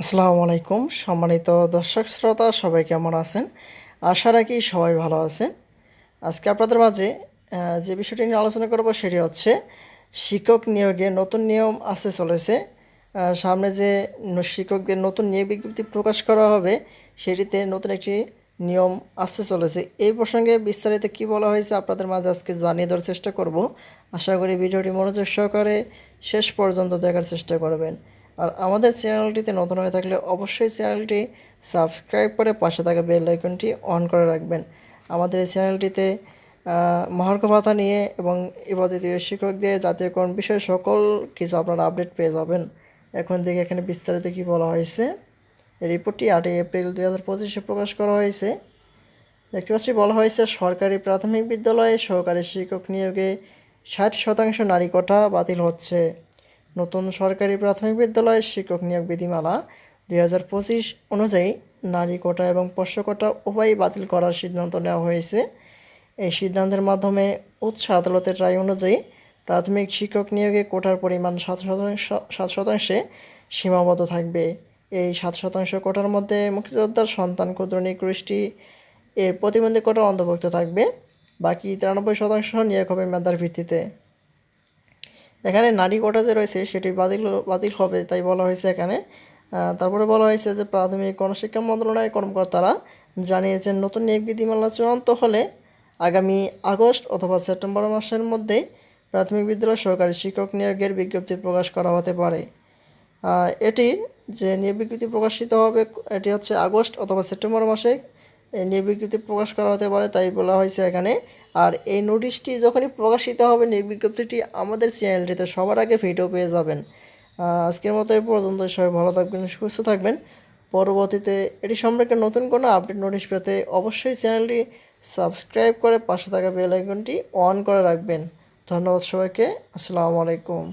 আসসালামু আলাইকুম সম্মানিত দর্শক শ্রোতা সবাই কেমন আছেন? আশা রাখি সবাই ভালো আছেন। আজকে আপনাদের মাঝে যে বিষয়টি নিয়ে আলোচনা করব সেটি হচ্ছে শিক্ষক নিয়োগে নতুন নিয়ম আসতে চলেছে। সামনে যে শিক্ষকদের নতুন নিয়োগ বিজ্ঞপ্তি প্রকাশ করা হবে সেটিতে নতুন একটি নিয়ম আসতে চলেছে। এই প্রসঙ্গে বিস্তারিত কী বলা হয়েছে আপনাদের মাঝে আজকে জানিয়ে দেওয়ার চেষ্টা করব। আশা করি ভিডিওটি মনোযোগ সহকারে শেষ পর্যন্ত দেখার চেষ্টা করবেন। আর আমাদের চ্যানেলটিতে নতুন হয়ে থাকলে অবশ্যই চ্যানেলটি সাবস্ক্রাইব করে পাশে থাকা বেল আইকনটি অন করে রাখবেন। আমাদের এই চ্যানেলটিতে মহার্ঘ ভাতা নিয়ে এবং ইবাদতীয় শিক্ষকদের জাতীয়করণ বিষয়ে সকল কিছু আপনারা আপডেট পেয়ে যাবেন। এখন দেখে এখানে বিস্তারিত কী বলা হয়েছে। এই রিপোর্টটি 8 এপ্রিল 2025 প্রকাশ করা হয়েছে। দেখতে পাচ্ছি বলা হয়েছে সরকারি প্রাথমিক বিদ্যালয়ে সহকারী শিক্ষক নিয়োগে 60% নারী কোটা বাতিল হচ্ছে। নতুন সরকারি প্রাথমিক বিদ্যালয়ে শিক্ষক নিয়োগ বিধিমালা 2025 অনুযায়ী নারী কোটা এবং পোষ্য কোটা উভয়ই বাতিল করার সিদ্ধান্ত নেওয়া হয়েছে। এই সিদ্ধান্তের মাধ্যমে উচ্চ আদালতের রায় অনুযায়ী প্রাথমিক শিক্ষক নিয়োগে কোটার পরিমাণ 7% সীমাবদ্ধ থাকবে। এই 7% কোটার মধ্যে মুক্তিযোদ্ধার সন্তান ক্ষুদ্র নিগোষ্ঠী এর প্রতিবন্ধী কোটা অন্তর্ভুক্ত থাকবে। বাকি 93% নিয়োগ হবে মেধার ভিত্তিতে। এখানে নারী কোটা যে রয়েছে সেটি বাতিল হবে তাই বলা হয়েছে এখানে। তারপরে বলা হয়েছে যে প্রাথমিক গণশিক্ষা মন্ত্রণালয়ের কর্মকর্তারা জানিয়েছেন নতুন নিয়োগ বিধিমালা চূড়ান্ত হলে আগামী আগস্ট অথবা সেপ্টেম্বর মাসের মধ্যে প্রাথমিক বিদ্যালয় সহকারী শিক্ষক নিয়োগের বিজ্ঞপ্তি প্রকাশ করা হতে পারে। এটি যে নিয়োগ বিজ্ঞপ্তি প্রকাশিত হবে এটি হচ্ছে আগস্ট অথবা সেপ্টেম্বর মাসে এই নিয়োগ বিজ্ঞপ্তি প্রকাশ করা হতে পারে তাই বলা হয়েছে এখানে। আর এই নোটিশটি যখনই প্রকাশিত হবে নিয়োগ বিজ্ঞপ্তিটি আমাদের চ্যানেলটিতে সবার আগে ভিডিও পেয়ে যাবেন। আজকের মতো এই পর্যন্ত সবাই ভালো থাকবেন, সুস্থ থাকবেন। পরবর্তীতে এটি সম্পর্কে নতুন কোনো আপডেট নোটিশ পেতে অবশ্যই চ্যানেলটি সাবস্ক্রাইব করে পাশে থাকা বেল আইকনটি অন করে রাখবেন। ধন্যবাদ সবাইকে। আসসালামু আলাইকুম।